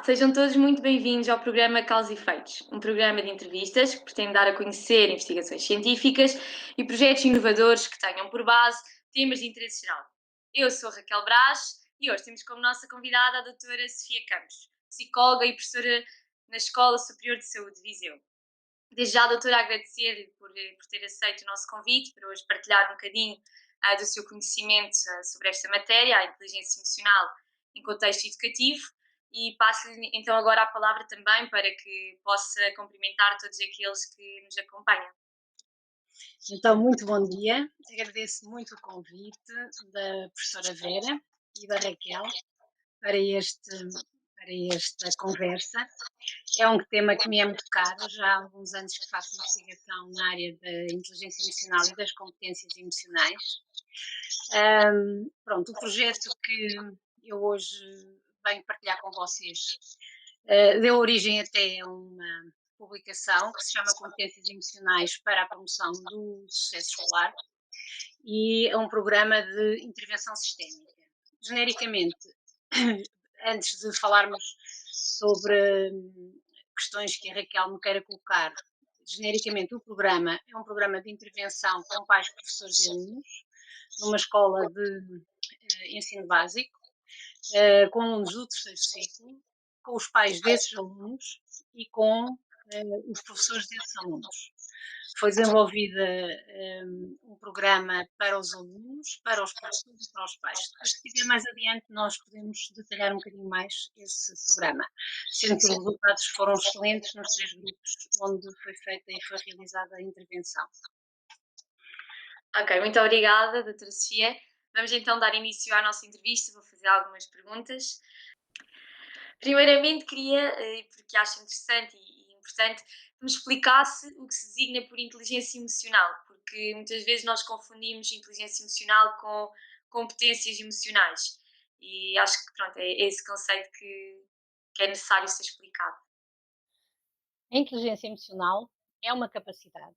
Sejam todos muito bem-vindos ao programa Causa e Efeitos, um programa de entrevistas que pretende dar a conhecer investigações científicas e projetos inovadores que tenham por base temas de interesse geral. Eu sou Raquel Brás e hoje temos como nossa convidada a doutora Sofia Campos, psicóloga e professora na Escola Superior de Saúde de Viseu. Desde já, doutora, agradecer-lhe por ter aceito o nosso convite para hoje partilhar um bocadinho do seu conhecimento sobre esta matéria, a inteligência emocional em contexto educativo, e passo-lhe então agora a palavra também para que possa cumprimentar todos aqueles que nos acompanham. Então, muito bom dia. Agradeço muito o convite da professora Vera e da Raquel para, para esta conversa. É um tema que me é muito caro, já há alguns anos que faço investigação na área da inteligência emocional e das competências emocionais. Pronto, o projeto que eu hoje venho partilhar com vocês deu origem até a uma publicação que se chama Competências Emocionais para a Promoção do Sucesso Escolar e a um programa de intervenção sistémica. Genericamente, antes de falarmos sobre questões que a Raquel me queira colocar, genericamente o programa é um programa de intervenção com pais, professores e alunos, numa escola de ensino básico, com alunos do terceiro ciclo, com os pais desses alunos e com os professores desses alunos. Foi desenvolvida um programa para os alunos, para os professores e para os pais. Depois, se quiser mais adiante, nós podemos detalhar um bocadinho mais esse programa, sendo que os resultados foram excelentes nos 3 grupos onde foi feita e foi realizada a intervenção. Ok, muito obrigada, doutora Sofia. Vamos então dar início à nossa entrevista, vou fazer algumas perguntas. Primeiramente queria, porque acho interessante e importante, que me explicasse o que se designa por inteligência emocional, porque muitas vezes nós confundimos inteligência emocional com competências emocionais e acho que pronto, é esse conceito que é necessário ser explicado. A inteligência emocional é uma capacidade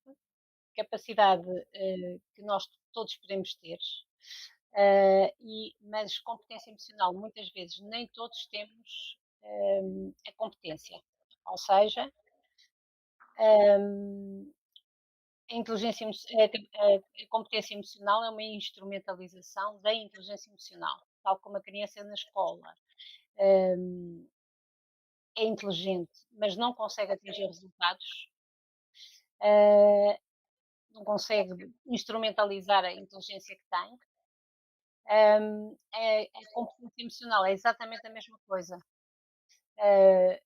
que nós todos podemos ter, mas competência emocional muitas vezes nem todos temos a competência. Ou seja, hum, a, inteligência, a competência emocional é uma instrumentalização da inteligência emocional, tal como a criança na escola hum, é inteligente, mas não consegue atingir resultados, uh, não consegue instrumentalizar a inteligência que tem. A competência emocional é exatamente a mesma coisa. Uh,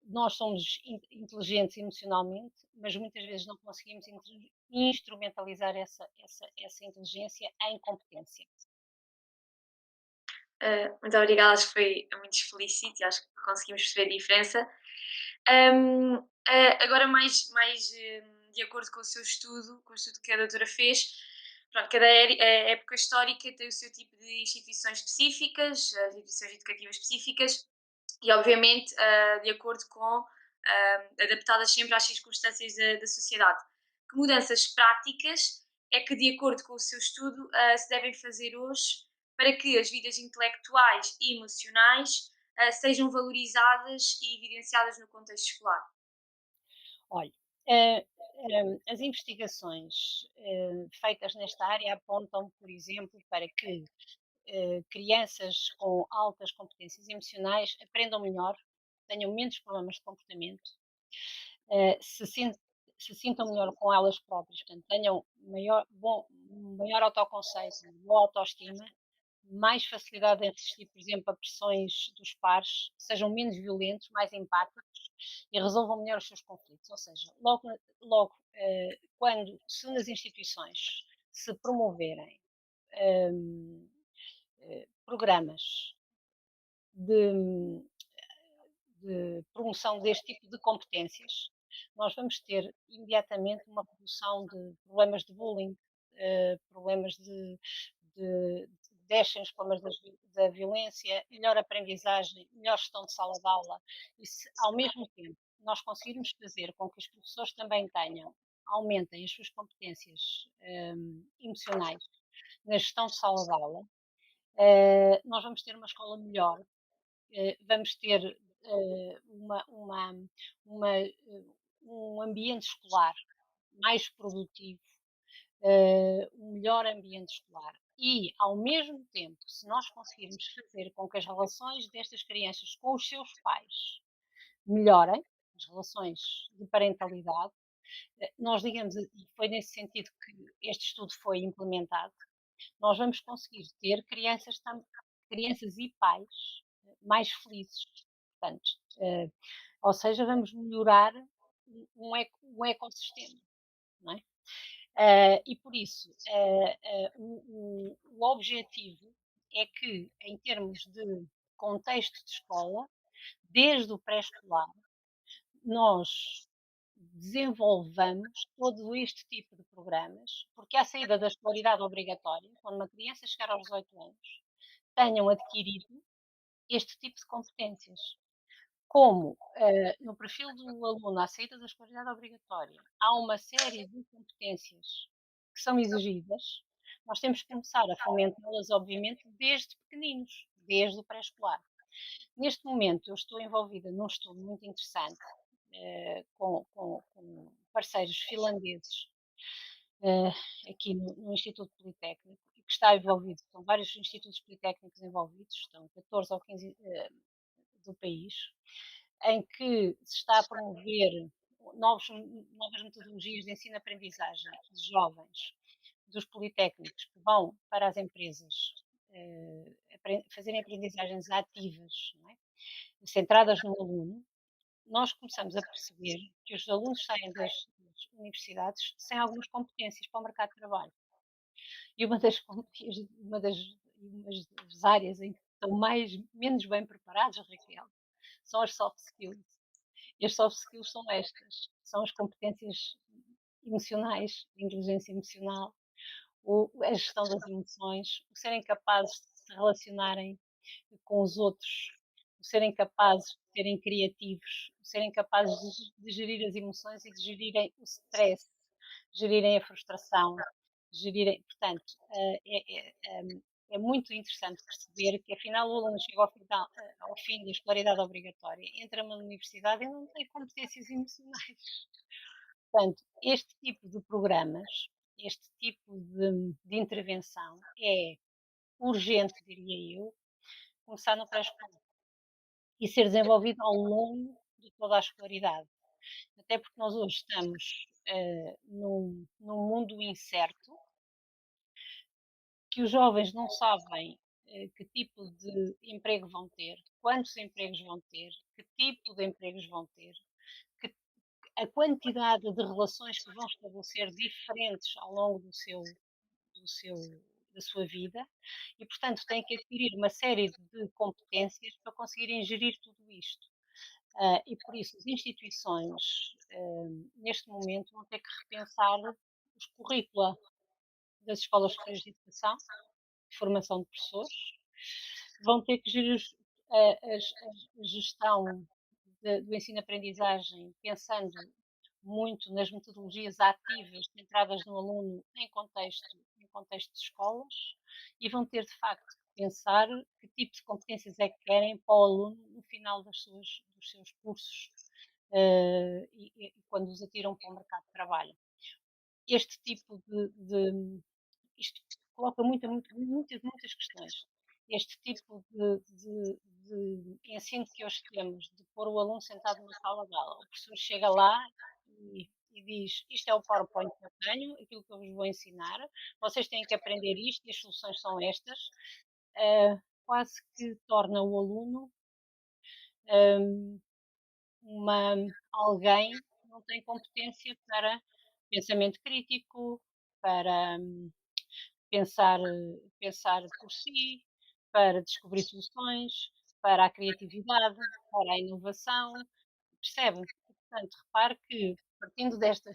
Nós somos inteligentes emocionalmente, mas muitas vezes não conseguimos instrumentalizar essa inteligência em competência. Muito obrigada, acho que foi muito explícito e acho que conseguimos perceber a diferença. Agora, de acordo com o seu estudo, com o estudo que a doutora fez, pronto, cada época histórica tem o seu tipo de instituições específicas, instituições educativas específicas, e obviamente de acordo com, adaptadas sempre às circunstâncias da sociedade. Que mudanças práticas é que, de acordo com o seu estudo, se devem fazer hoje para que as vidas intelectuais e emocionais sejam valorizadas e evidenciadas no contexto escolar? Olha, as investigações feitas nesta área apontam, por exemplo, para que crianças com altas competências emocionais aprendam melhor, tenham menos problemas de comportamento, eh, se, sin- se sintam melhor com elas próprias, portanto, tenham maior autoconceito, boa autoestima, mais facilidade em resistir, por exemplo, a pressões dos pares, sejam menos violentos, mais empáticos e resolvam melhor os seus conflitos. Ou seja, se nas instituições se promoverem hum, programas de, de promoção deste tipo de competências, nós vamos ter imediatamente uma redução de problemas de bullying, problemas de deixem os problemas da violência, melhor aprendizagem, melhor gestão de sala de aula. E se, ao mesmo tempo, nós conseguirmos fazer com que os professores também aumentem as suas competências emocionais na gestão de sala de aula, nós vamos ter uma escola melhor, vamos ter eh, uma, uma, uma, um ambiente escolar mais produtivo, um melhor ambiente escolar. E, ao mesmo tempo, se nós conseguirmos fazer com que as relações destas crianças com os seus pais melhorem, as relações de parentalidade, nós digamos, e foi nesse sentido que este estudo foi implementado, nós vamos conseguir ter crianças e pais mais felizes. Portanto, ou seja, vamos melhorar um ecossistema, não é? E por isso, o objetivo é que, em termos de contexto de escola, desde o pré-escolar, nós desenvolvamos todo este tipo de programas, porque à saída da escolaridade obrigatória, quando uma criança chegar aos 18 anos, tenham adquirido este tipo de competências. Como no perfil do aluno à saída da escolaridade obrigatória há uma série de competências que são exigidas, nós temos que começar a fomentá-las, obviamente, desde pequeninos, desde o pré-escolar. Neste momento, eu estou envolvida num estudo muito interessante com parceiros finlandeses eh, aqui no Instituto Politécnico, e que está envolvido, são vários institutos politécnicos envolvidos, estão 14 ou 15 do país, em que se está a promover novas metodologias de ensino-aprendizagem de jovens dos politécnicos que vão para as empresas fazerem aprendizagens ativas, não é? Centradas no aluno. Nós começamos a perceber que os alunos saem das universidades sem algumas competências para o mercado de trabalho. E uma das áreas em que estão menos bem preparados, Raquel, são as soft skills. E as soft skills são estas, são as competências emocionais, a inteligência emocional, a gestão das emoções, o serem capazes de se relacionarem com os outros, o serem capazes de serem criativos, o serem capazes de gerir as emoções e de gerirem o stress, gerirem a frustração, gerirem. Portanto, é muito interessante perceber que, afinal, o aluno chega ao fim da escolaridade obrigatória, entra numa universidade e não tem competências emocionais. Portanto, este tipo de programas, este tipo de intervenção é urgente, diria eu, começar no pré-escolar e ser desenvolvido ao longo de toda a escolaridade. Até porque nós hoje estamos num mundo incerto, que os jovens não sabem que tipo de emprego vão ter, quantos empregos vão ter, que tipo de empregos vão ter, que a quantidade de relações que vão estabelecer diferentes ao longo do seu, da sua vida e, portanto, têm que adquirir uma série de competências para conseguirem gerir tudo isto. E por isso as instituições, neste momento, vão ter que repensar os currícula das escolas superiores de educação, de formação de professores, vão ter que gerir a gestão do ensino-aprendizagem pensando muito nas metodologias ativas centradas no aluno em contexto de escolas e vão ter, de facto, que pensar que tipo de competências é que querem para o aluno no final dos seus cursos e quando os atiram para o mercado de trabalho. Este tipo isto coloca muitas questões. Este tipo de ensino que hoje temos, de pôr o aluno sentado numa sala de aula, o professor chega lá e diz: Isto é o PowerPoint que eu tenho, aquilo que eu vos vou ensinar, vocês têm que aprender isto e as soluções são estas. Quase que torna o aluno hum, alguém que não tem competência para pensamento crítico, para pensar por si, para descobrir soluções, para a criatividade, para a inovação, percebe? Portanto, repare que partindo disto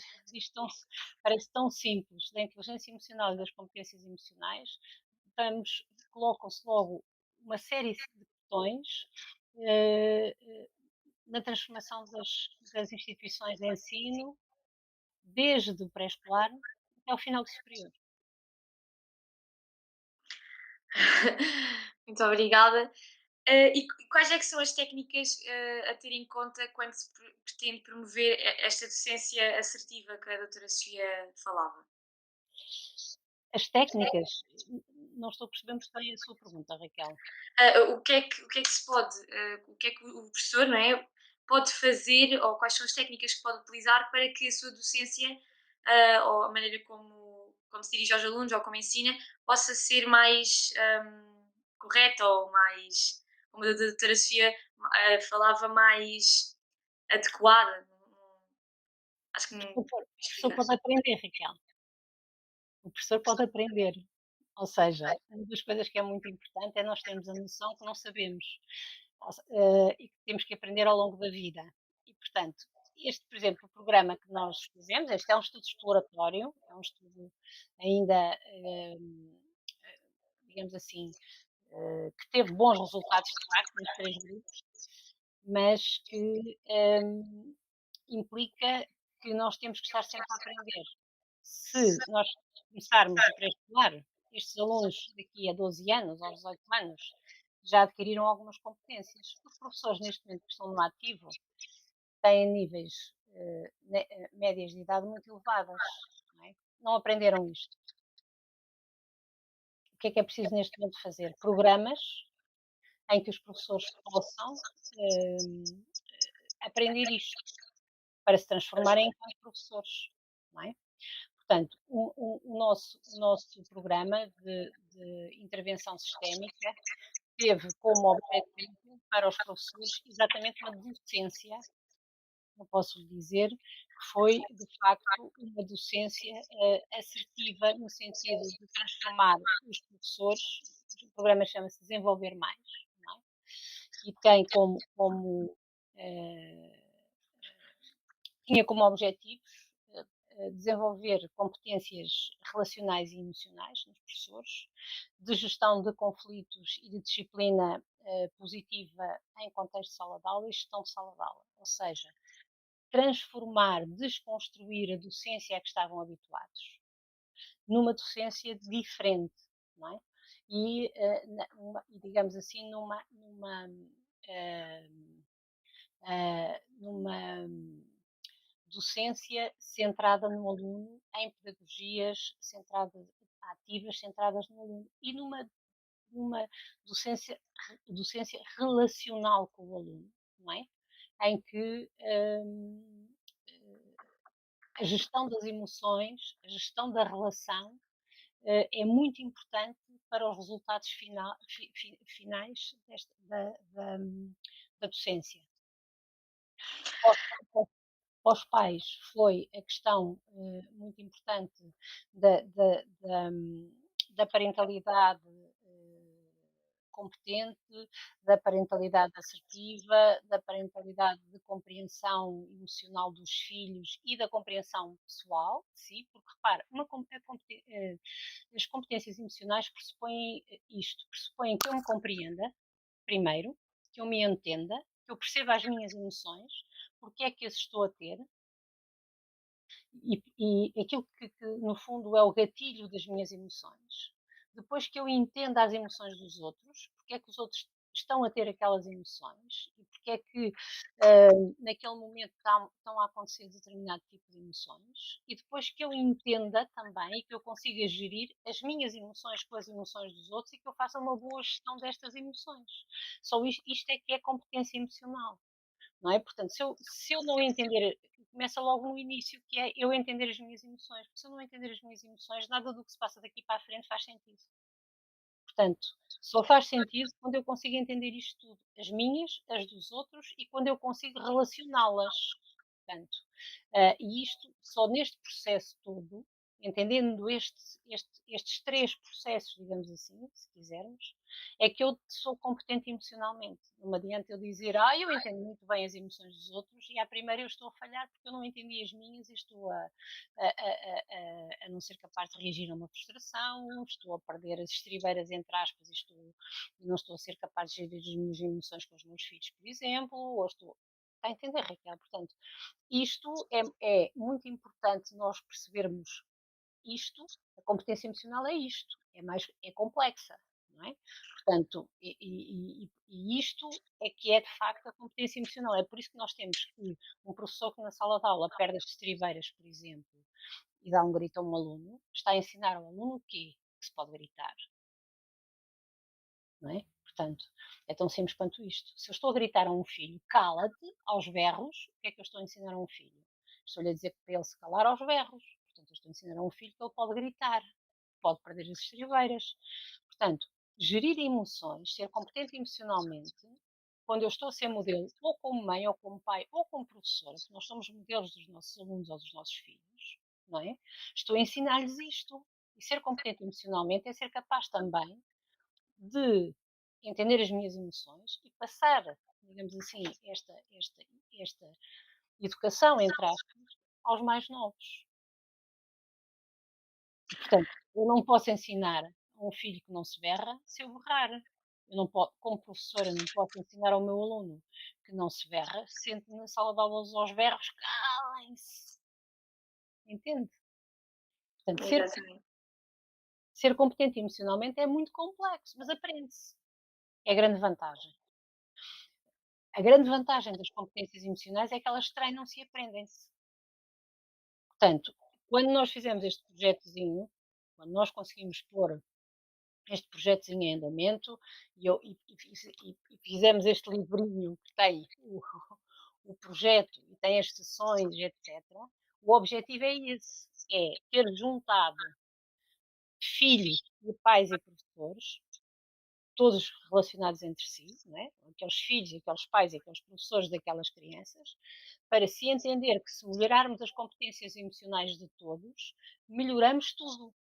parece tão simples, da inteligência emocional e das competências emocionais, colocam-se logo uma série de questões eh, eh, na transformação das instituições de ensino, desde o pré-escolar até ao final do superior. Muito obrigada. E quais é que são as técnicas a ter em conta quando se pretende promover esta docência assertiva que a doutora Sofia falava? As técnicas, não estou a perceber muito bem a sua pergunta, Raquel. O que é que se pode, o que é que o professor, não é, pode fazer ou quais são as técnicas que pode utilizar para que a sua docência, ou a maneira como se dirige aos alunos ou como ensina, possa ser mais correta ou mais, como a doutora Sofia falava, mais adequada. Acho que não O professor explicar. pode aprender, Raquel. O professor pode aprender. Ou seja, uma das coisas que é muito importante é nós termos a noção que não sabemos, e que temos que aprender ao longo da vida. E, portanto, este, por exemplo, o programa que nós fizemos, este é um estudo exploratório, é um estudo ainda, digamos assim, que teve bons resultados de facto nos 3 grupos, mas que, implica que nós temos que estar sempre a aprender. Se nós começarmos o pré-escolar, estes alunos daqui a 12 anos, aos 18 anos, já adquiriram algumas competências. Os professores neste momento que estão no ativo têm níveis, médias de idade muito elevadas, não é? Não aprenderam isto. O que é preciso neste momento fazer? Programas em que os professores possam, hum, aprender isto, para se transformarem enquanto professores, não é? Portanto, o nosso programa de intervenção sistémica teve como objetivo para os professores exatamente uma docência, eu posso lhe dizer, que foi de facto uma docência assertiva no sentido de transformar os professores, o programa chama-se Desenvolver Mais, não é? E tem eh, tinha como objetivos desenvolver competências relacionais e emocionais nos professores, de gestão de conflitos e de disciplina positiva em contexto de sala de aula e gestão de sala de aula. Ou seja, transformar, desconstruir a docência a que estavam habituados numa docência diferente, não é? E, digamos assim, numa docência centrada no aluno, em pedagogias centradas, ativas, centradas no aluno e numa docência relacional com o aluno, não é? Em que a gestão das emoções, a gestão da relação é muito importante para os resultados finais da docência. Aos pais foi a questão muito importante da, da, da, da parentalidade competente, da parentalidade assertiva, da parentalidade de compreensão emocional dos filhos e da compreensão pessoal de si, porque repara, as competências emocionais pressupõem isto, pressupõem que eu me compreenda, primeiro, que eu me entenda, que eu perceba as minhas emoções, porque é que as estou a ter, e aquilo que, no fundo, é o gatilho das minhas emoções. Depois que eu entenda as emoções dos outros, porque é que os outros estão a ter aquelas emoções e porque é que naquele momento estão a acontecer determinado tipo de emoções, e depois que eu entenda também e que eu consiga gerir as minhas emoções com as emoções dos outros e que eu faça uma boa gestão destas emoções. Só isto é que é competência emocional, não é? Portanto, se eu não entender, começa logo no início, que é eu entender as minhas emoções, porque se eu não entender as minhas emoções, nada do que se passa daqui para a frente faz sentido. Portanto, só faz sentido quando eu consigo entender isto tudo, as minhas, as dos outros, e quando eu consigo relacioná-las. Portanto, e isto, só neste processo todo, entendendo estes 3 processos, digamos assim, se quisermos, é que eu sou competente emocionalmente. Não me adianta eu dizer, eu entendo muito bem as emoções dos outros, e à primeira eu estou a falhar porque eu não entendi as minhas e estou a não ser capaz de reagir a uma frustração, estou a perder as estribeiras, entre aspas, e não estou a ser capaz de gerir as minhas emoções com os meus filhos, por exemplo, ou estou. Está a entender, Raquel? Portanto, isto é muito importante nós percebermos isto, a competência emocional é isto, é complexa, não é? Portanto, e isto é que é de facto a competência emocional. É por isso que nós temos que um professor que na sala de aula perde as estribeiras, por exemplo, e dá um grito a um aluno, está a ensinar ao aluno o quê? Que se pode gritar, não é? Portanto, é tão simples quanto isto. Se eu estou a gritar a um filho, cala-te, aos berros, o que é que eu estou a ensinar a um filho? Estou-lhe a dizer que para ele se calar aos berros. Portanto, eu estou a ensinar a um filho que ele pode gritar, pode perder as estribeiras. Portanto, gerir emoções, ser competente emocionalmente, quando eu estou a ser modelo, ou como mãe, ou como pai, ou como professora, porque nós somos modelos dos nossos alunos ou dos nossos filhos, não é? Estou a ensinar-lhes isto. E ser competente emocionalmente é ser capaz também de entender as minhas emoções e passar, digamos assim, esta educação, entre aspas, aos mais novos. E, portanto, eu não posso ensinar a um filho que não se berra se eu berrar. Eu não posso, como professora, não posso ensinar ao meu aluno que não se berra, sente na sala de aulas aos berros, calem-se. Entende? Portanto, Exatamente. ser competente emocionalmente é muito complexo, mas aprende-se. É a grande vantagem. A grande vantagem das competências emocionais é que elas treinam-se e aprendem-se. Portanto, quando nós fizemos este projetozinho, quando nós conseguimos pôr este projetozinho em andamento e fizemos este livrinho que tem o projeto e tem as sessões, etc., o objetivo é esse, é ter juntado filhos e pais e professores, todos relacionados entre si, não é? Aqueles filhos, aqueles pais e aqueles professores daquelas crianças, para se entender que se melhorarmos as competências emocionais de todos, melhoramos tudo.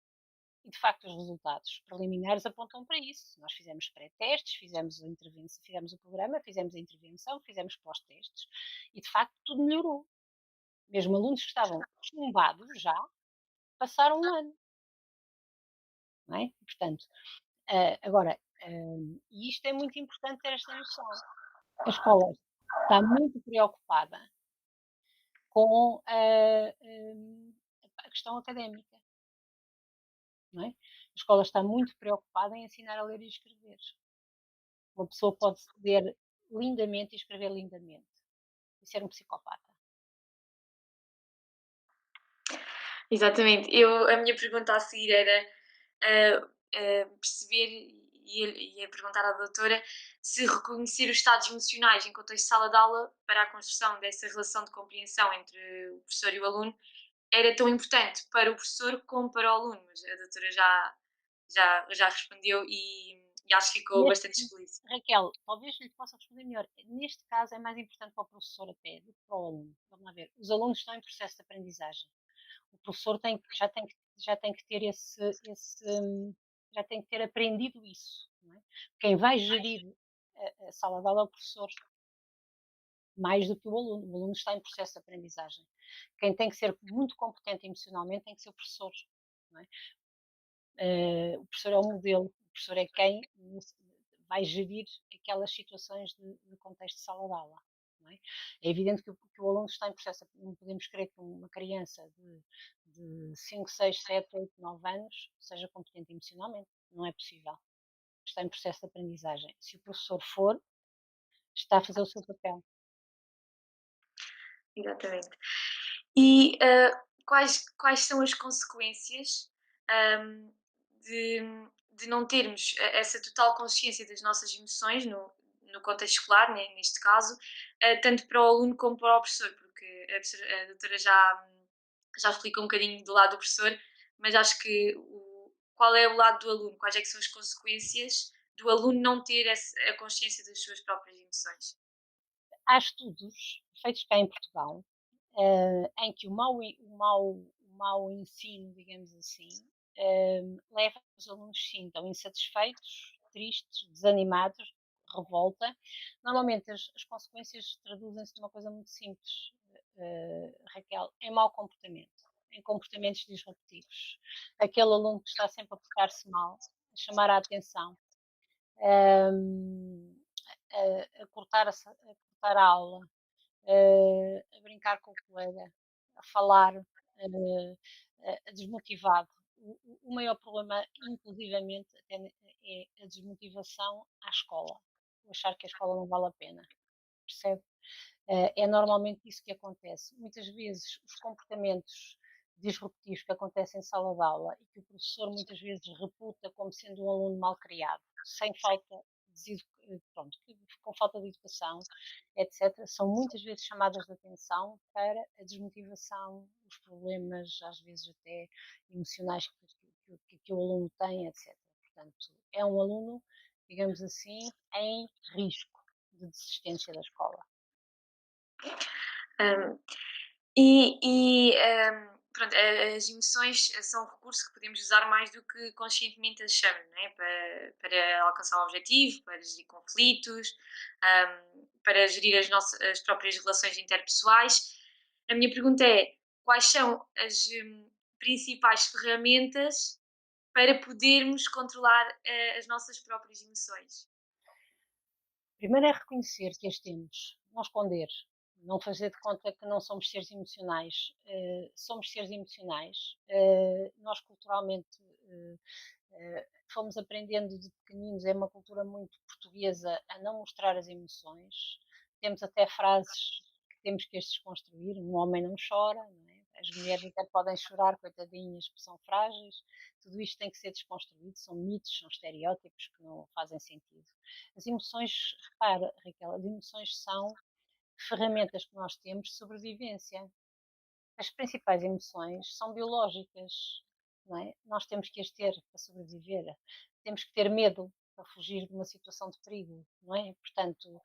E de facto os resultados preliminares apontam para isso. Nós fizemos pré-testes, fizemos a intervenção, fizemos o programa, fizemos a intervenção, fizemos pós-testes e de facto tudo melhorou. Mesmo alunos que estavam chumbados já, passaram um ano, não é? Portanto, agora, e isto é muito importante ter esta noção. A escola está muito preocupada com a questão académica, não é? A escola está muito preocupada em ensinar a ler e escrever. Uma pessoa pode ler lindamente e escrever lindamente e ser um psicopata. Exatamente. A minha pergunta a seguir era perceber e a perguntar à doutora se reconhecer os estados emocionais em contexto de sala de aula para a construção dessa relação de compreensão entre o professor e o aluno era tão importante para o professor como para o aluno. Mas a doutora já respondeu e acho que ficou Neste, bastante explícito. Raquel, talvez lhe possa responder melhor. Neste caso é mais importante para o professor até do que para o aluno. Vamos lá ver. Os alunos estão em processo de aprendizagem. O professor já tem que ter já tem que ter aprendido isso. Não é? Quem vai gerir a sala de aula é o professor, mais do que o aluno. O aluno está em processo de aprendizagem. Quem tem que ser muito competente emocionalmente tem que ser o professor. Não é? O professor é o modelo, o professor é quem vai gerir aquelas situações de contexto de sala de aula. Não é? É evidente que o aluno está em processo, não podemos querer que uma criança de 5, 6, 7, 8, 9 anos seja competente emocionalmente. Não é possível. Está em processo de aprendizagem. Se o professor for, está a fazer o seu papel. Exatamente. E quais são as consequências ahm, de, de não termos essa total consciência das nossas emoções no contexto escolar, né, neste caso, tanto para o aluno como para o professor, porque a doutora já explicou um bocadinho do lado do professor, mas acho que qual é o lado do aluno? Quais é que são as consequências do aluno não ter a consciência das suas próprias emoções? Há estudos feitos cá em Portugal em que o mau ensino, digamos assim, leva a que os alunos se sintam insatisfeitos, tristes, desanimados, revolta. Normalmente as consequências traduzem-se numa coisa muito simples, Raquel, em mau comportamento, em comportamentos disruptivos. Aquele aluno que está sempre a portar-se mal, a chamar a atenção, hum, a cortar a aula, a brincar com o colega, a falar desmotivado. o maior problema, inclusivamente, até é a desmotivação à escola. O achar que a escola não vale a pena, percebe? É normalmente isso que acontece. Muitas vezes os comportamentos disruptivos que acontecem em sala de aula e que o professor muitas vezes reputa como sendo um aluno mal criado, sem falta pronto, com falta de educação, etc., são muitas vezes chamadas de atenção para a desmotivação, os problemas, às vezes até emocionais que o aluno tem, etc. Portanto, é um aluno, digamos assim, em risco de desistência da escola. Um, pronto, as emoções são um recurso que podemos usar mais do que conscientemente achamos, né? Para alcançar um objetivo, para gerir conflitos, para gerir as próprias relações interpessoais. A minha pergunta é: quais são as principais ferramentas para podermos controlar as nossas próprias emoções? Primeiro é reconhecer que as temos, não esconder, não fazer de conta que não somos seres emocionais. Somos seres emocionais. Nós culturalmente fomos aprendendo de pequeninos, é uma cultura muito portuguesa a não mostrar as emoções. Temos até frases que temos que as desconstruir. Um homem não chora, não é? As mulheres até podem chorar, coitadinhas, porque são frágeis. Tudo isto tem que ser desconstruído. São mitos, são estereótipos que não fazem sentido. As emoções, repara, Raquel, as emoções são ferramentas que nós temos de sobrevivência. As principais emoções são biológicas, não é? Nós temos que as ter para sobreviver. Temos que ter medo para fugir de uma situação de perigo, não é? Portanto,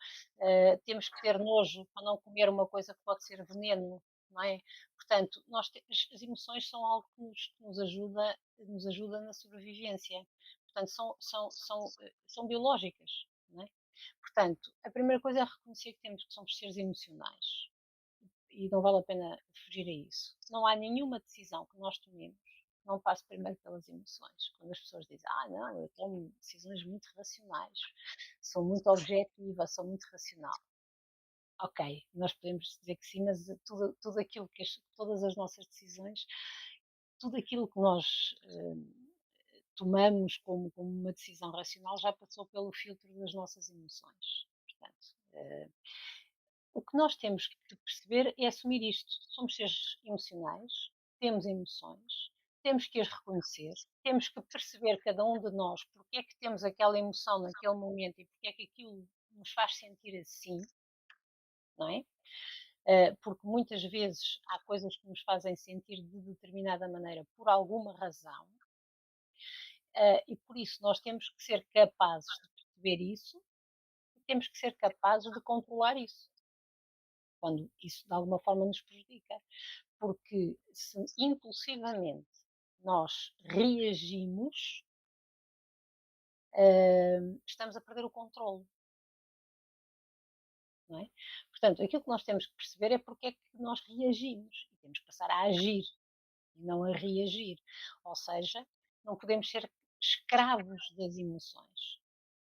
temos que ter nojo para não comer uma coisa que pode ser veneno, não é? Portanto, as emoções são algo nos ajuda na sobrevivência. Portanto, são biológicas, não é? Portanto, a primeira coisa é reconhecer que temos que somos seres emocionais e não vale a pena fugir a isso. Não há nenhuma decisão que nós tomemos que não passe primeiro pelas emoções. Quando as pessoas dizem, não, eu tomo decisões muito racionais, sou muito objetiva, sou muito racional. Ok, nós podemos dizer que sim, mas tudo aquilo todas as nossas decisões, tudo aquilo que nós tomamos como uma decisão racional já passou pelo filtro das nossas emoções. Portanto, o que nós temos que perceber é assumir isto. Somos seres emocionais, temos emoções, temos que as reconhecer, temos que perceber cada um de nós porque é que temos aquela emoção naquele momento e porque é que aquilo nos faz sentir assim, não é? Porque muitas vezes há coisas que nos fazem sentir de determinada maneira por alguma razão, e por isso nós temos que ser capazes de perceber isso e temos que ser capazes de controlar isso, quando isso de alguma forma nos prejudica. Porque se impulsivamente nós reagimos, estamos a perder o controle, não é? Portanto, aquilo que nós temos que perceber é porque é que nós reagimos e temos que passar a agir e não a reagir. Ou seja, não podemos ser escravos das emoções.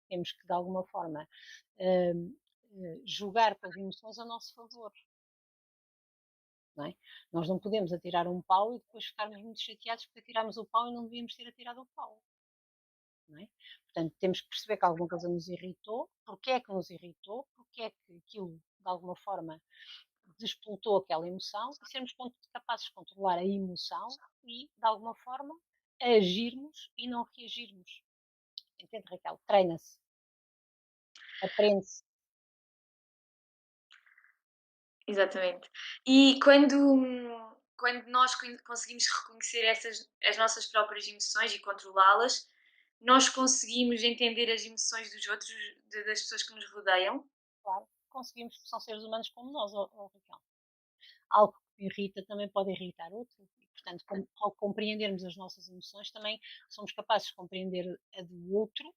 Temos que, de alguma forma, jogar com as emoções a nosso favor. Não é? Nós não podemos atirar um pau e depois ficarmos muito chateados porque atiramos o pau e não devíamos ter atirado o pau. Não é? Portanto, temos que perceber que alguma coisa nos irritou, porque é que nos irritou, porque é que aquilo, de alguma forma, despoltou aquela emoção e sermos capazes de controlar a emoção e, de alguma forma, agirmos e não reagirmos. Entende, Raquel? Treina-se, aprende-se. Exatamente. E quando nós conseguimos reconhecer as nossas próprias emoções e controlá-las, nós conseguimos entender as emoções dos outros, das pessoas que nos rodeiam. Claro, conseguimos, porque são seres humanos como nós, Raquel. Algo que irrita também pode irritar outro. E, portanto, ao compreendermos as nossas emoções, também somos capazes de compreender a do outro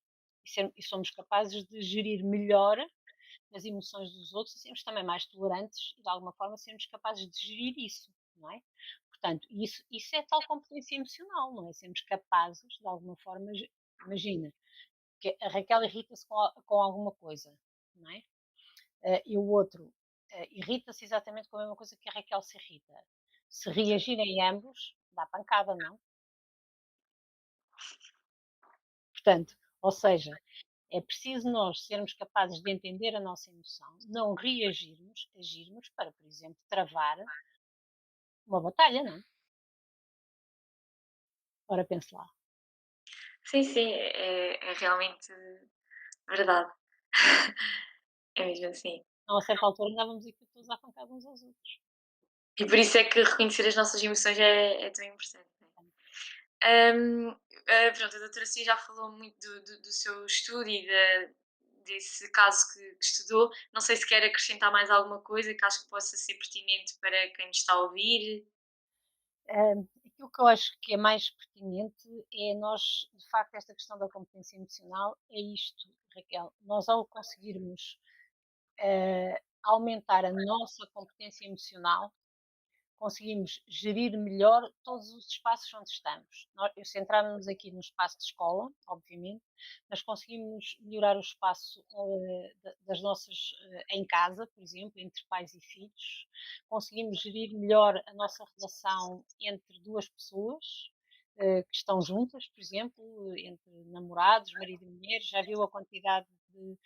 e somos capazes de gerir melhor as emoções dos outros e sermos também mais tolerantes e, de alguma forma, sermos capazes de gerir isso, não é? Portanto, isso é tal competência emocional, não é? Sermos capazes, de alguma forma, imagina, que a Raquel irrita-se com alguma coisa, não é? E o outro irrita-se exatamente com a mesma coisa que a Raquel se irrita. Se reagirem ambos, dá pancada, não? Portanto, ou seja, é preciso nós sermos capazes de entender a nossa emoção, não reagirmos, agirmos para, por exemplo, travar uma batalha, não é? Ora, pense lá. Sim, sim, é realmente verdade. É mesmo assim. Não, a certa altura andávamos aqui todos à pancada uns aos outros. E por isso é que reconhecer as nossas emoções é tão importante, não é? Pronto, a doutora Cia já falou muito do seu estudo e desse caso que estudou. Não sei se quer acrescentar mais alguma coisa que acho que possa ser pertinente para quem nos está a ouvir. Aquilo que eu acho que é mais pertinente é nós, de facto, esta questão da competência emocional, é isto, Raquel. Nós, ao conseguirmos aumentar a nossa competência emocional, conseguimos gerir melhor todos os espaços onde estamos. Nós centramos-nos aqui no espaço de escola, obviamente, mas conseguimos melhorar o espaço das nossas, em casa, por exemplo, entre pais e filhos. Conseguimos gerir melhor a nossa relação entre duas pessoas que estão juntas, por exemplo, entre namorados, marido e mulher. Já viu a quantidade de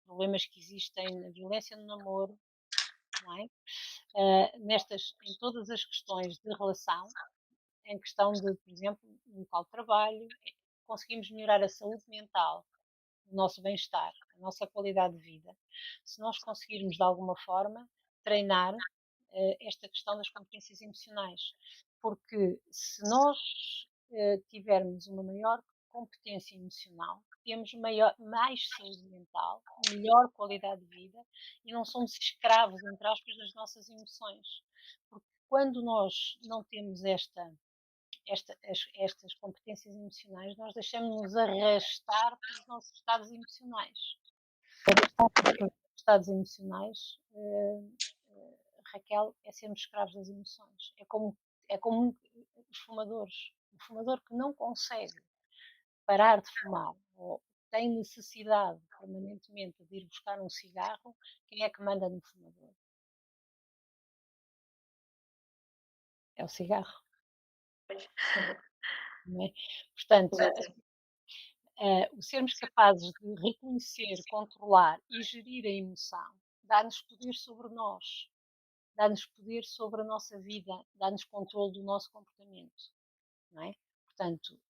problemas que existem na violência no namoro, não é? Em todas as questões de relação, em questão de, por exemplo, no local de trabalho, conseguimos melhorar a saúde mental, o nosso bem-estar, a nossa qualidade de vida, se nós conseguirmos, de alguma forma, treinar esta questão das competências emocionais. Porque se nós tivermos uma maior competência emocional, temos mais saúde mental, melhor qualidade de vida e não somos escravos, entre aspas, das nossas emoções. Porque quando nós não temos estas competências emocionais, nós deixamos-nos arrastar pelos nossos estados emocionais. Arrastar pelos estados emocionais, Raquel, é sermos escravos das emoções. É como os fumadores. O fumador que não consegue parar de fumar ou tem necessidade permanentemente de ir buscar um cigarro, quem é que manda no fumador? É o cigarro, Pois. não é? Portanto, Exatamente. o sermos capazes de reconhecer, controlar e gerir a emoção dá-nos poder sobre nós, dá-nos poder sobre a nossa vida, dá-nos controle do nosso comportamento, não é? Portanto,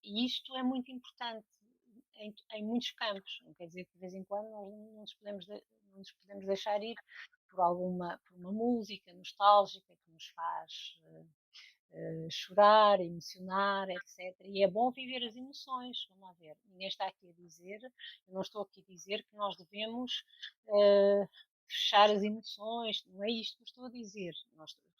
e isto é muito importante em muitos campos, não quer dizer que de vez em quando nós não nos podemos deixar ir por uma música nostálgica que nos faz chorar, emocionar, etc. E é bom viver as emoções, vamos lá ver. Ninguém está aqui a dizer, eu não estou aqui a dizer que nós devemos fechar as emoções, não é isto que eu estou a dizer.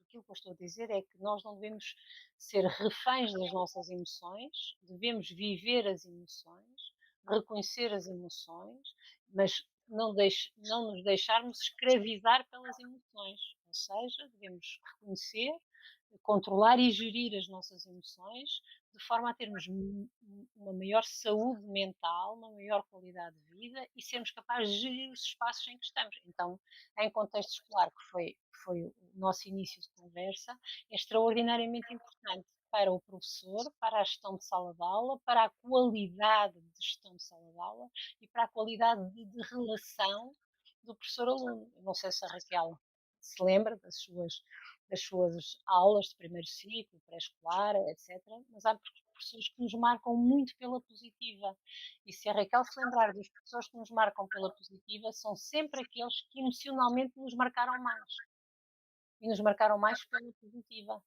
Aquilo que eu estou a dizer é que nós não devemos ser reféns das nossas emoções, devemos viver as emoções, reconhecer as emoções, mas não nos deixarmos escravizar pelas emoções. Ou seja, devemos reconhecer, controlar e gerir as nossas emoções de forma a termos uma maior saúde mental, uma maior qualidade de vida e sermos capazes de gerir os espaços em que estamos. Então, em contexto escolar, que foi o nosso início de conversa, é extraordinariamente importante para o professor, para a gestão de sala de aula, para a qualidade de gestão de sala de aula e para a qualidade de relação do professor-aluno. Não sei se a Raquel se lembra das suas aulas de primeiro ciclo, pré-escolar, etc. Mas há professores que nos marcam muito pela positiva. E se a Raquel se lembrar dos professores que nos marcam pela positiva, são sempre aqueles que emocionalmente nos marcaram mais. E nos marcaram mais pela positiva.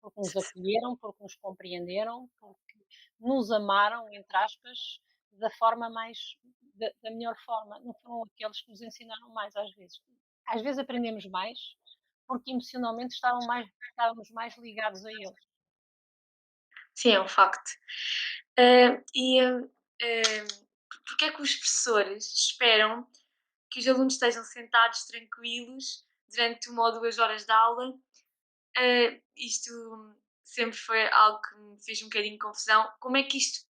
Porque nos acolheram, porque nos compreenderam, porque nos amaram, entre aspas, da forma mais, da melhor forma. Não foram aqueles que nos ensinaram mais, às vezes. Às vezes aprendemos mais, porque emocionalmente estávamos mais ligados a eles. Sim, é um facto. E porque é que os professores esperam que os alunos estejam sentados tranquilos durante 1 ou 2 horas de aula? Isto sempre foi algo que me fez um bocadinho de confusão. Como é que isto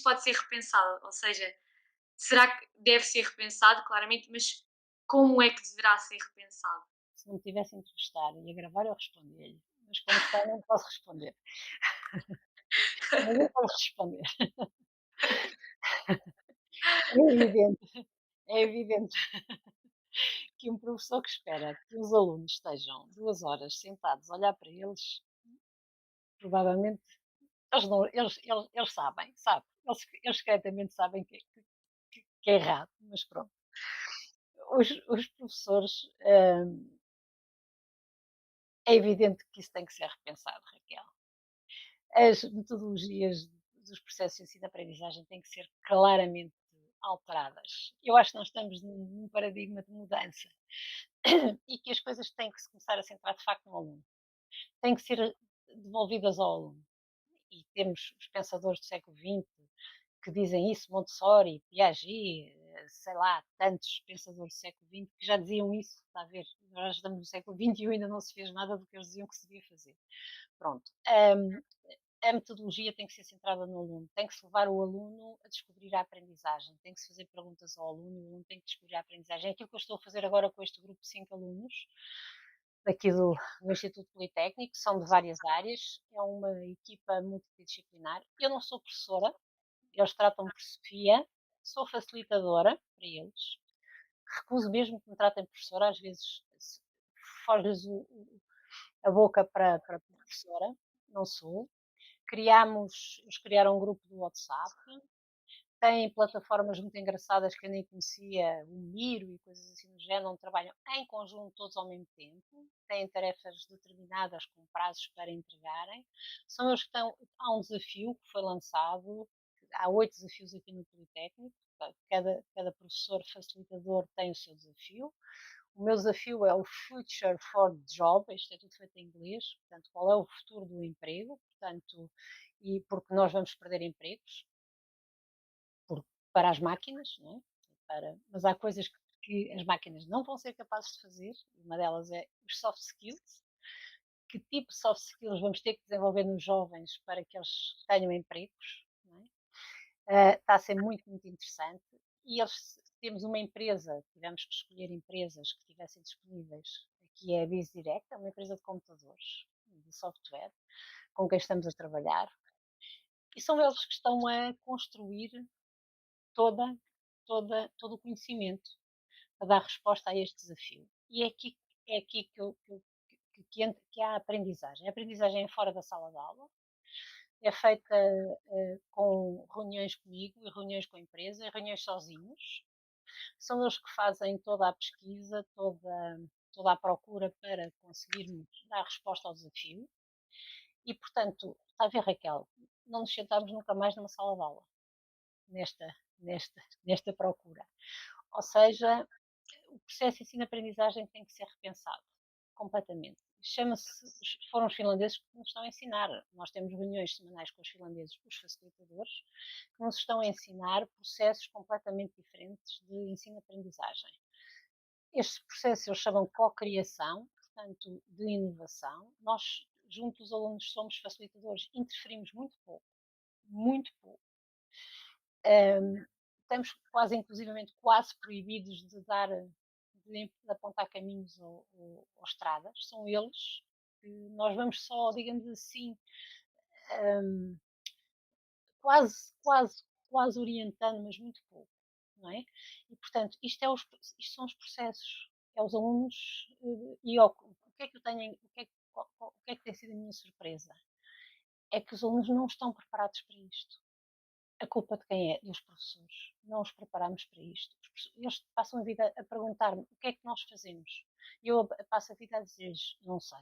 pode ser repensado? Ou seja, será que deve ser repensado, claramente, mas como é que deverá ser repensado? Se não me tivesse a entrevistar e a gravar, eu respondia-lhe. Mas como está, não posso responder. mas eu vou responder. É evidente, é evidente que um professor que espera que os alunos estejam 2 horas sentados a olhar para eles, provavelmente eles não eles sabem, eles secretamente sabem que é errado, mas pronto. Os professores, é evidente que isso tem que ser repensado, Raquel. As metodologias dos processos de ensino-aprendizagem têm que ser claramente alteradas. Eu acho que nós estamos num paradigma de mudança e que as coisas têm que se começar a centrar de facto no aluno. Têm que ser devolvidas ao aluno. E temos os pensadores do século XX que dizem isso, Montessori, Piaget, sei lá, tantos pensadores do século XX que já diziam isso, está a ver? Nós estamos no século XXI e ainda não se fez nada do que eles diziam que se devia fazer. Pronto. A metodologia tem que ser centrada no aluno, tem que se levar o aluno a descobrir a aprendizagem, tem que se fazer perguntas ao aluno, o aluno tem que descobrir a aprendizagem. É aquilo que eu estou a fazer agora com este grupo de 5 alunos, daqui do Instituto Politécnico, são de várias áreas, é uma equipa multidisciplinar. Eu não sou professora, eles tratam-me por Sofia, sou facilitadora para eles, recuso mesmo que me tratem por professora, às vezes foge-lhes a boca para professora, não sou. Eles criaram um grupo do WhatsApp, têm plataformas muito engraçadas que eu nem conhecia, o Miro e coisas assim do género, onde trabalham em conjunto todos ao mesmo tempo, têm tarefas determinadas com prazos para entregarem. São eles que estão. Há um desafio que foi lançado, há 8 desafios aqui no Politécnico, cada professor facilitador tem o seu desafio. O meu desafio é o Future for Job, isto é tudo feito em inglês, portanto, qual é o futuro do emprego, portanto, e porque nós vamos perder empregos para as máquinas, não é? Mas há coisas que as máquinas não vão ser capazes de fazer, uma delas é os soft skills. Que tipo de soft skills vamos ter que desenvolver nos jovens para que eles tenham empregos? Não é? Está a ser muito, muito interessante. E temos uma empresa, tivemos que escolher empresas que estivessem disponíveis. Aqui é a BizDirect, é uma empresa de computadores, de software, com quem estamos a trabalhar. E são eles que estão a construir toda, todo o conhecimento para dar resposta a este desafio. E é aqui que há a aprendizagem. A aprendizagem é fora da sala de aula, é feita com reuniões comigo, e reuniões com a empresa, e reuniões sozinhos. São eles que fazem toda a pesquisa, toda a procura para conseguirmos dar resposta ao desafio. E, portanto, está a ver, Raquel, não nos sentamos nunca mais numa sala de aula, nesta, nesta procura. Ou seja, o processo de ensino-aprendizagem tem que ser repensado completamente. Foram os finlandeses que nos estão a ensinar. Nós temos reuniões semanais com os finlandeses, os facilitadores, que nos estão a ensinar processos completamente diferentes de ensino-aprendizagem. Estes processos eles chamam co-criação, portanto, de inovação. Nós, junto dos alunos, somos facilitadores, interferimos muito pouco. Estamos quase, inclusivamente, quase proibidos de apontar caminhos ou estradas. São eles que nós vamos só, digamos assim, um, quase orientando, mas muito pouco, não é? E, portanto, isto são os processos, é os alunos, o que é que eu tenho, o que é que tem sido a minha surpresa? É que os alunos não estão preparados para isto. A culpa de quem é? Dos professores. Não os preparamos para isto. Eles passam a vida a perguntar-me o que é que nós fazemos. E eu passo a vida a dizer-lhes, não sei.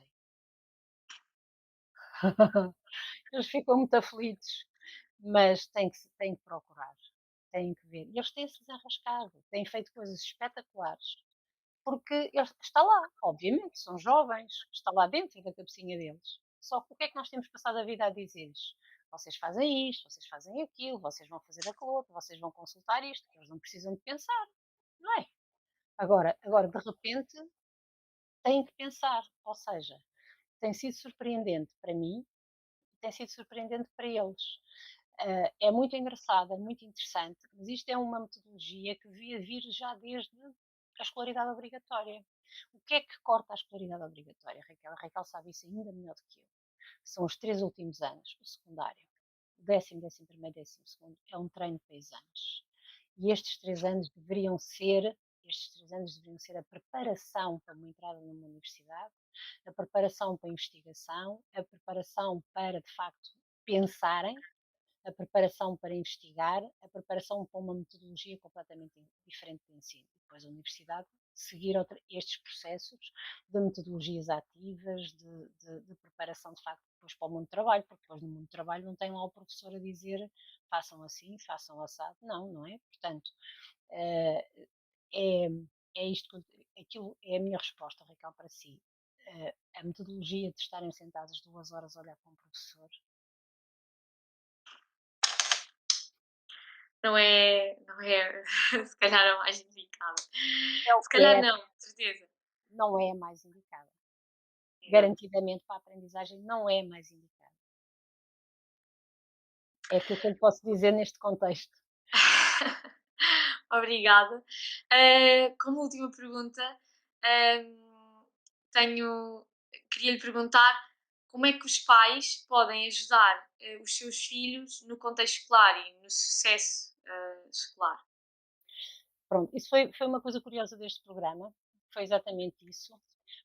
Eles ficam muito aflitos, mas têm que procurar, têm que ver. E eles têm-se desenrascado, têm feito coisas espetaculares, porque está lá, obviamente, são jovens, está lá dentro da cabecinha deles. Só que o que é que nós temos passado a vida a dizer-lhes? Vocês fazem isto, vocês fazem aquilo, vocês vão fazer aquilo outro, vocês vão consultar isto, que eles não precisam de pensar, não é? Agora de repente, têm que pensar, ou seja, tem sido surpreendente para mim, tem sido surpreendente para eles. É muito engraçado, é muito interessante, mas isto é uma metodologia que devia vir já desde a escolaridade obrigatória. O que é que corta a escolaridade obrigatória, Raquel? A Raquel sabe isso ainda melhor do que eu. São os 3 últimos anos, o secundário. o 10º, 11º, 12º, é um treino de 2 anos. E estes 3 anos deveriam ser a preparação para uma entrada numa universidade, a preparação para a investigação, a preparação para, de facto, pensarem, a preparação para investigar, a preparação para uma metodologia completamente diferente de ensino. Depois a universidade seguir estes processos de metodologias ativas, de preparação de facto depois para o mundo do trabalho, porque depois no mundo do trabalho não tem lá o professor a dizer façam assim, façam assado, não é? Portanto, é, é isto que aquilo é a minha resposta, Raquel, para si. A metodologia de estarem sentados 2 horas a olhar para um professor. Não é se calhar a mais indicada. É o Se que calhar é, não, de certeza. não é a mais indicada. É. Garantidamente para a aprendizagem não é a mais indicada. É aquilo que eu lhe posso dizer neste contexto. Obrigada. Como última pergunta, tenho queria lhe perguntar como é que os pais podem ajudar, os seus filhos no contexto escolar e no sucesso, escolar? Pronto, isso foi uma coisa curiosa deste programa, foi exatamente isso,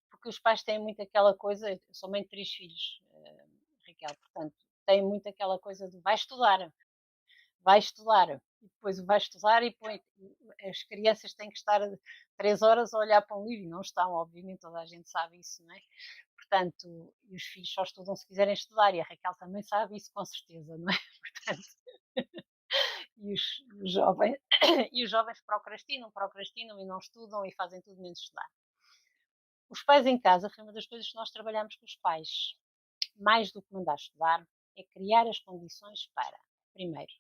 porque os pais têm muito aquela coisa, eu sou mãe de 3 filhos, Raquel, portanto, têm muito aquela coisa de vai estudar, e depois vai estudar e põe, as crianças têm que estar 3 horas a olhar para um livro, e não estão, obviamente, toda a gente sabe isso, não é? Portanto, e os filhos só estudam se quiserem estudar, e a Raquel também sabe isso com certeza, não é? Portanto, os jovens, e os jovens procrastinam e não estudam e fazem tudo menos estudar. Os pais em casa foi uma das coisas que nós trabalhamos com os pais. Mais do que mandar estudar, é criar as condições para, primeiro,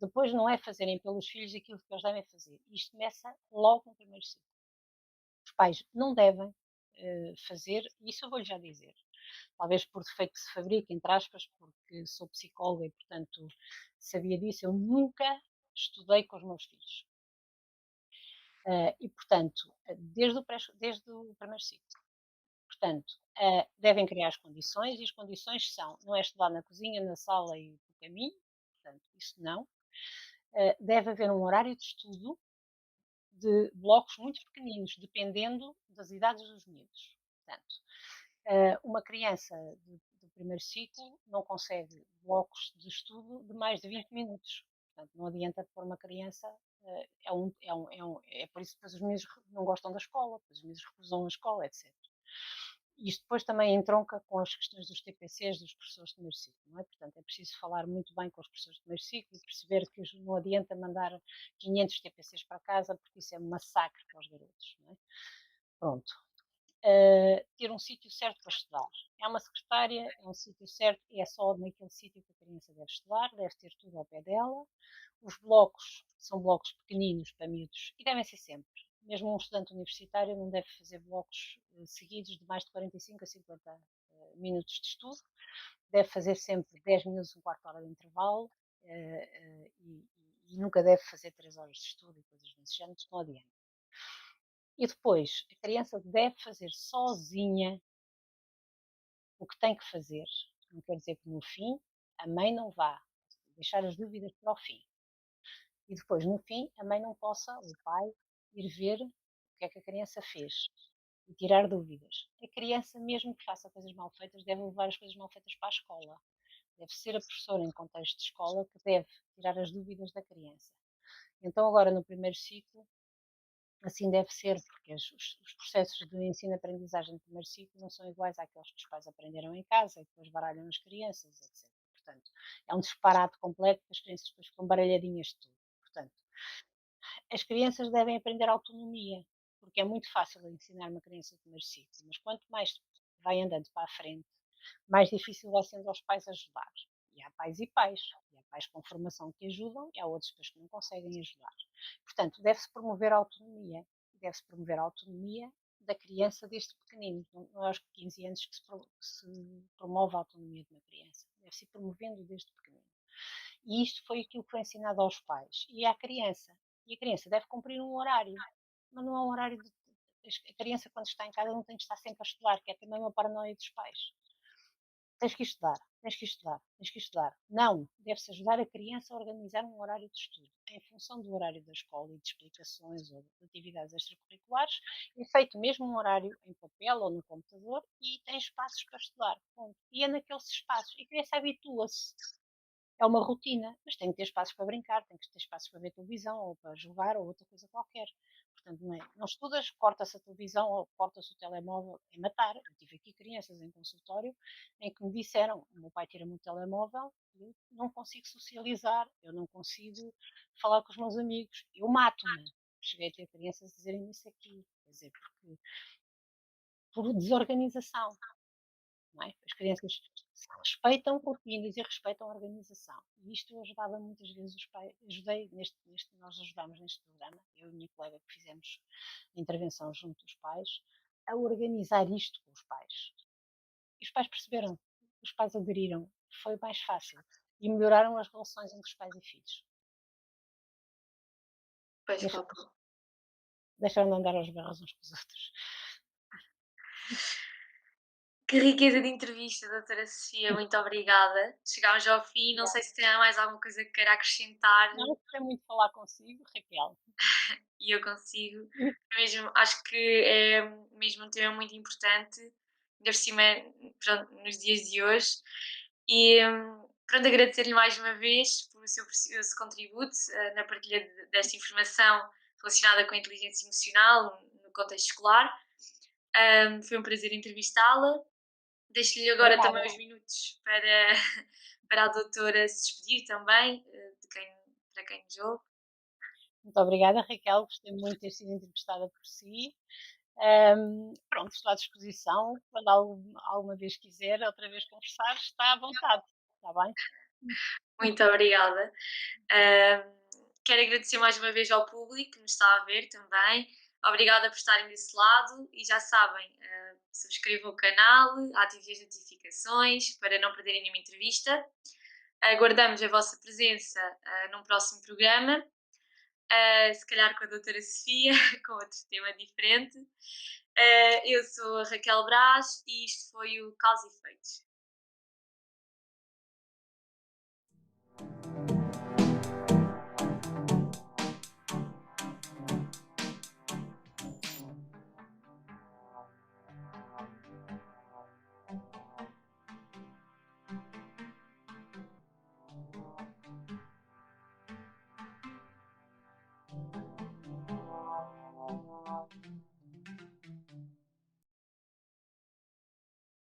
depois não é fazerem pelos filhos aquilo que eles devem fazer. Isto começa logo no primeiro ciclo. Os pais não devem fazer, isso eu vou-lhe já dizer, talvez por defeito que se fabrica, entre aspas, porque sou psicóloga e, portanto, sabia disso, eu nunca estudei com os meus filhos. E, portanto, desde o primeiro ciclo. Portanto, devem criar as condições, e as condições são, não é estudar na cozinha, na sala e no caminho, portanto, isso não. Deve haver um horário de estudo de blocos muito pequeninos, dependendo das idades dos miúdos. Portanto, uma criança do primeiro ciclo não consegue blocos de estudo de mais de 20 minutos. Portanto, não adianta pôr uma criança. É por isso que depois os miúdos não gostam da escola, depois os miúdos recusam a escola, etc. Isto depois também entronca com as questões dos TPCs dos professores de primeiro ciclo, não é? Portanto, é preciso falar muito bem com os professores de primeiro ciclo e perceber que não adianta mandar 500 TPCs para casa, porque isso é um massacre para os garotos, não é? Pronto. Ter um sítio certo para estudar. É uma secretária, é um sítio certo, é só naquele sítio que a criança deve estudar, deve ter tudo ao pé dela. Os blocos são blocos pequeninos para miúdos e devem ser sempre. Mesmo um estudante universitário não deve fazer blocos seguidos de mais de 45 a 50 minutos de estudo. Deve fazer sempre 10 minutos, um quarto de hora de intervalo e nunca deve fazer 3 horas de estudo e coisas desse género, não adianta. E depois, a criança deve fazer sozinha o que tem que fazer. Não quer dizer que no fim a mãe não vá deixar as dúvidas para o fim. E depois, no fim, a mãe não possa, o pai, ir ver o que é que a criança fez e tirar dúvidas. A criança, mesmo que faça coisas mal feitas, deve levar as coisas mal feitas para a escola. Deve ser a professora, em contexto de escola, que deve tirar as dúvidas da criança. Então, agora, no primeiro ciclo, assim deve ser, porque os processos de ensino-aprendizagem do primeiro ciclo não são iguais àqueles que os pais aprenderam em casa e depois baralham as crianças, etc. Portanto, é um disparate completo que as crianças depois ficam baralhadinhas de tudo. Portanto, as crianças devem aprender autonomia, porque é muito fácil ensinar uma criança de primeiro ciclo, mas quanto mais vai andando para a frente, mais difícil vai sendo aos pais ajudar. E há pais e pais. E há pais com formação que ajudam e há outros depois que não conseguem ajudar. Portanto, deve-se promover a autonomia. Deve-se promover a autonomia da criança desde pequenino. Não é aos 15 anos que se promove a autonomia de uma criança. Deve-se ir promovendo desde pequenino. E isto foi aquilo que foi ensinado aos pais e à criança. E a criança deve cumprir um horário, mas não é um horário de. A criança, quando está em casa, não tem que estar sempre a estudar, que é também uma paranoia dos pais. tens que estudar, tens que estudar, tens que estudar. Não, deve-se ajudar a criança a organizar um horário de estudo. Em função do horário da escola e de explicações ou de atividades extracurriculares, é feito mesmo um horário em papel ou no computador e tem espaços para estudar. Ponto. E é naqueles espaços. E a criança habitua-se. É uma rotina, mas tem que ter espaços para brincar, tem que ter espaços para ver televisão ou para jogar ou outra coisa qualquer. Portanto, não estudas, corta-se a televisão ou corta-se o telemóvel, é matar. Eu tive aqui crianças em consultório em que me disseram: o meu pai tira-me o telemóvel, eu não consigo socializar, eu não consigo falar com os meus amigos, eu mato-me. Cheguei a ter crianças a dizerem isso aqui, quer dizer, porque por desorganização. Não é? As crianças respeitam rotinas e respeitam a organização. E isto eu ajudava muitas vezes os pais, ajudei nós ajudámos neste programa, eu e a minha colega que fizemos a intervenção junto dos pais, a organizar isto com os pais. E os pais perceberam, os pais aderiram, foi mais fácil e melhoraram as relações entre os pais e filhos. Pois, Deixaram, claro. deixaram de andar aos berros uns com os outros. Que riqueza de entrevista, doutora Sofia, muito obrigada. Chegámos ao fim, não sei se tem mais alguma coisa que queira acrescentar Não, gostei muito de falar consigo, Raquel. e eu consigo. Mesmo, acho que é mesmo um tema muito importante, ainda por cima, pronto, nos dias de hoje. E pronto, agradecer-lhe mais uma vez pelo seu precioso contributo na partilha desta informação relacionada com a inteligência emocional no contexto escolar. Foi um prazer entrevistá-la. Deixo-lhe agora Obrigada. também os minutos para, para a doutora se despedir também, para quem nos ouve. Muito obrigada, Raquel. Gostei muito de ter sido entrevistada por si. Pronto, estou à disposição. Quando alguma vez quiser outra vez conversar, está à vontade. Está bem? Muito obrigada. Ahm, Quero agradecer mais uma vez ao público que nos está a ver também. Obrigada por estarem desse lado e já sabem, subscrevam o canal, ativem as notificações para não perderem nenhuma entrevista. Aguardamos a vossa presença num próximo programa, se calhar com a doutora Sofia, com outro tema diferente. Eu sou a Raquel Brás e isto foi o Causa e Efeitos.